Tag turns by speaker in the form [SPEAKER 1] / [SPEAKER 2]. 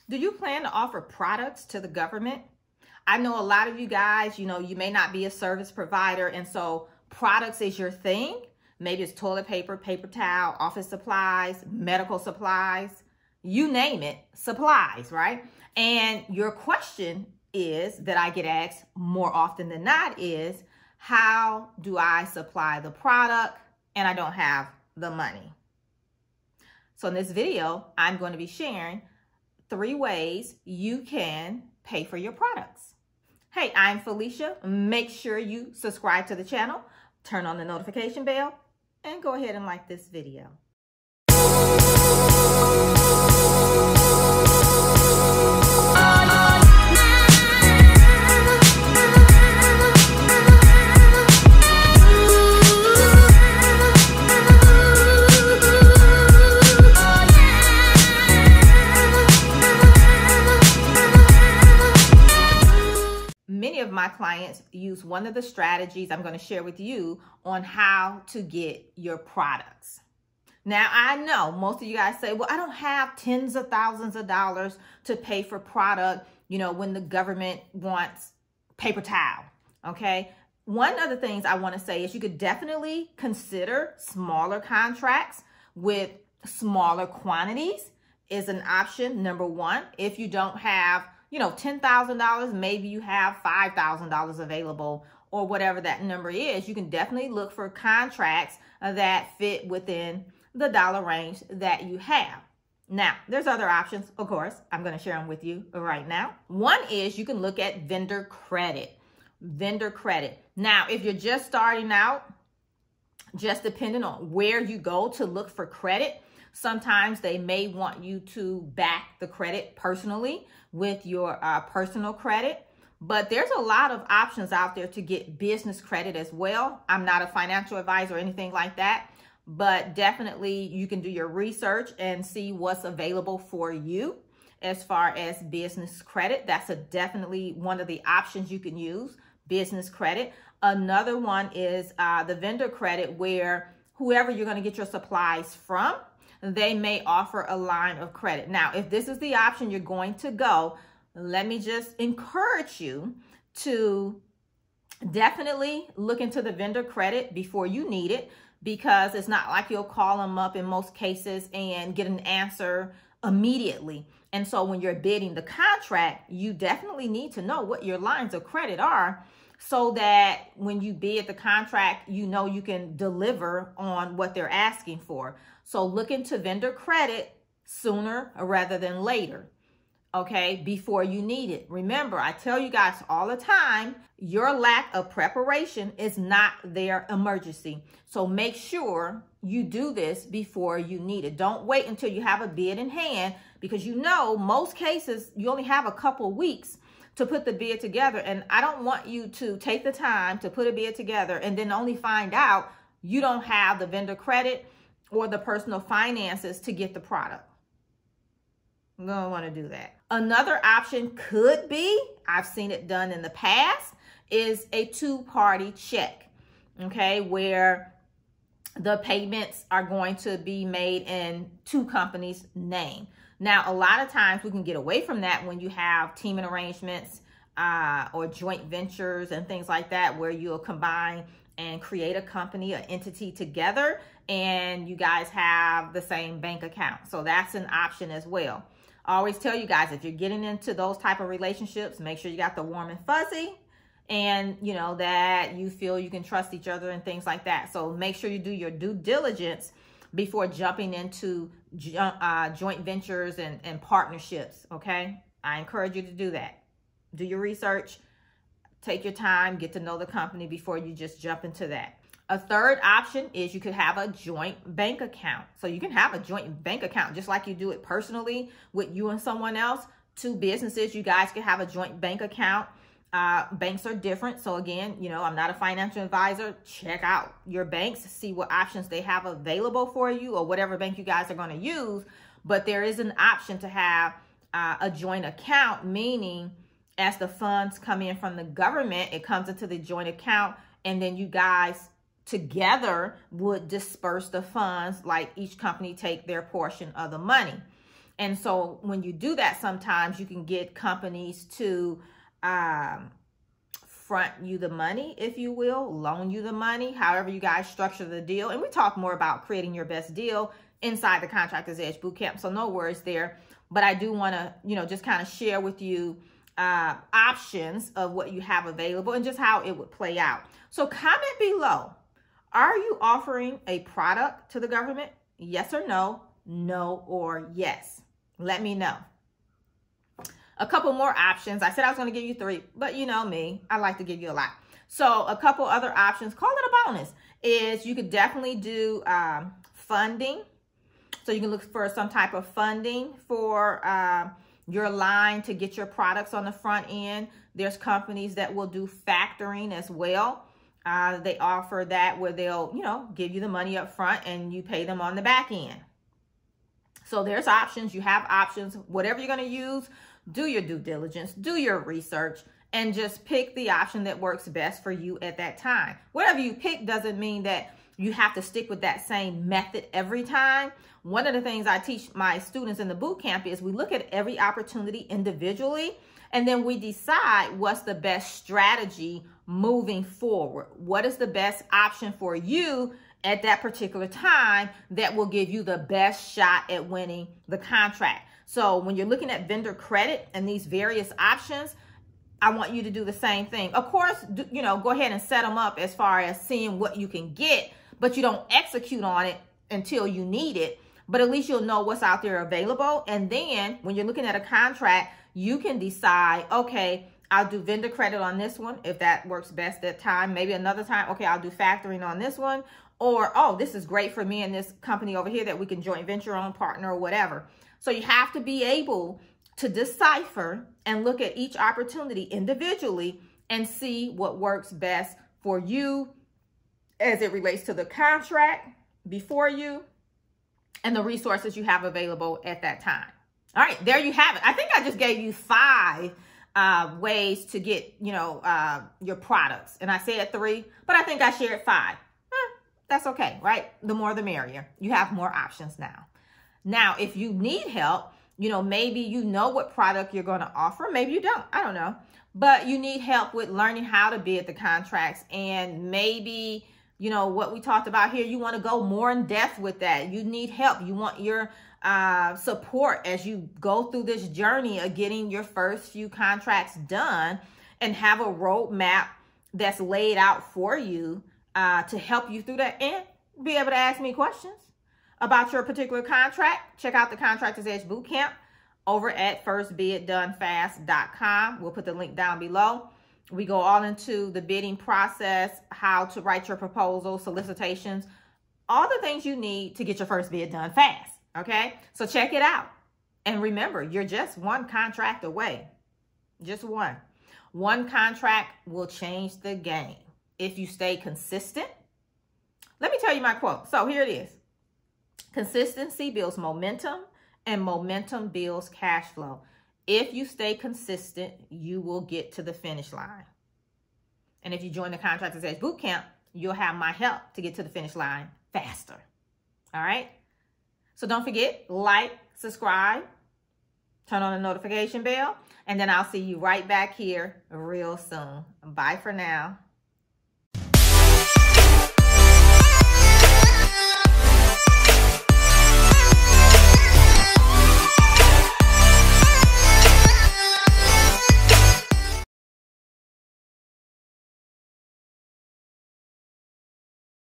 [SPEAKER 1] Do you plan to offer products to the government? I know a lot of you guys, you may not be a service provider, and so products is your thing. Maybe it's toilet paper, paper towel, office supplies, medical supplies, you name it, supplies, right? And your question is, that I get asked more often than not, is how do I supply the product and I don't have the money? So in this video, I'm going to be sharing 3 ways you can pay for your products. Hey, I'm Felicia. Make sure you subscribe to the channel, turn on the notification bell, and go ahead and like this video. Many of my clients use one of the strategies I'm going to share with you on how to get your products. Now, I know most of you guys say, well, I don't have tens of thousands of dollars to pay for product, when the government wants paper towel, okay? One of the things I want to say is you could definitely consider smaller contracts with smaller quantities is an option, number one. If you don't have $10,000, maybe you have $5,000 available or whatever that number is. You can definitely look for contracts that fit within the dollar range that you have. Now, there's other options, of course. I'm going to share them with you right now. One is you can look at vendor credit. Vendor credit. Now, if you're just starting out, just depending on where you go to look for credit, sometimes they may want you to back the credit personally with your personal credit, but there's a lot of options out there to get business credit as well. I'm not a financial advisor or anything like that, but definitely you can do your research and see what's available for you as far as business credit. That's definitely one of the options you can use, business credit. Another one is the vendor credit, where whoever you're going to get your supplies from, they may offer a line of credit. Now, if this is the option you're going to go, let me just encourage you to definitely look into the vendor credit before you need it, because it's not like you'll call them up in most cases and get an answer immediately. And so when you're bidding the contract, you definitely need to know what your lines of credit are, so that when you bid the contract, you can deliver on what they're asking for. So look into vendor credit sooner rather than later, okay, before you need it. Remember, I tell you guys all the time, your lack of preparation is not their emergency. So make sure you do this before you need it. Don't wait until you have a bid in hand, because most cases you only have a couple weeks to put the bid together. And I don't want you to take the time to put a bid together and then only find out you don't have the vendor credit or the personal finances to get the product. You don't want to do that. Another option could be, I've seen it done in the past, is a 2-party check, okay, where the payments are going to be made in 2 companies' name. Now, a lot of times we can get away from that when you have teaming arrangements or joint ventures and things like that, where you'll combine and create a company, an entity together, and you guys have the same bank account. So that's an option as well. I always tell you guys, if you're getting into those type of relationships, make sure you got the warm and fuzzy, and that you feel you can trust each other and things like that. So make sure you do your due diligence before jumping into joint ventures and partnerships, okay? I encourage you to do that. Do your research, take your time, get to know the company before you just jump into that. A third option is you could have a joint bank account. So you can have a joint bank account just like you do it personally with you and someone else. 2 businesses, you guys can have a joint bank account. Banks are different. So again, I'm not a financial advisor. Check out your banks, see what options they have available for you, or whatever bank you guys are going to use. But there is an option to have a joint account, meaning as the funds come in from the government, it comes into the joint account, and then you guys together would disperse the funds, like each company take their portion of the money. And so when you do that, sometimes you can get companies to front you the money, if you will, loan you the money, however you guys structure the deal. And we talk more about creating your best deal inside the Contractor's Edge Bootcamp, so no worries there. But I do want to, just kind of share with you options of what you have available and just how it would play out. So comment below, are you offering a product to the government? Yes or no? No or yes? Let me know. A couple more options. I said I was going to give you 3, but you know me, I like to give you a lot. So a couple other options, call it a bonus, is you could definitely do funding. So you can look for some type of funding for your line to get your products on the front end. There's companies that will do factoring as well. They offer that where they'll, give you the money up front and you pay them on the back end. So there's options. You have options. Whatever you're going to use, do your due diligence, do your research, and just pick the option that works best for you at that time. Whatever you pick doesn't mean that you have to stick with that same method every time. One of the things I teach my students in the boot camp is we look at every opportunity individually, and then we decide what's the best strategy moving forward. What is the best option for you at that particular time that will give you the best shot at winning the contract? So when you're looking at vendor credit and these various options, I want you to do the same thing. Of course, go ahead and set them up as far as seeing what you can get, but you don't execute on it until you need it. But at least you'll know what's out there available. And then when you're looking at a contract, you can decide, okay, I'll do vendor credit on this one if that works best that time. Maybe another time, okay, I'll do factoring on this one. Or, oh, this is great for me and this company over here that we can joint venture on, partner, or whatever. So you have to be able to decipher and look at each opportunity individually and see what works best for you as it relates to the contract before you and the resources you have available at that time. All right, there you have it. I think I just gave you 5 ways to get, your products. And I said 3, but I think I shared 5. That's okay, right? The more the merrier. You have more options now. Now, if you need help, maybe you know what product you're going to offer. Maybe you don't. I don't know. But you need help with learning how to bid the contracts. And maybe, what we talked about here, you want to go more in depth with that. You need help. You want your support as you go through this journey of getting your first few contracts done and have a roadmap that's laid out for you to help you through that and be able to ask me questions about your particular contract. Check out the Contractor's Edge Bootcamp over at firstbiddonefast.com. We'll put the link down below. We go all into the bidding process, how to write your proposal, solicitations, all the things you need to get your first bid done fast. Okay, so check it out. And remember, you're just one contract away. Just one. One contract will change the game if you stay consistent. Let me tell you my quote. So here it is. Consistency builds momentum, and momentum builds cash flow. If you stay consistent, you will get to the finish line. And if you join the Contractor's Edge Bootcamp, you'll have my help to get to the finish line faster. All right? So don't forget, like, subscribe, turn on the notification bell, and then I'll see you right back here real soon. Bye for now.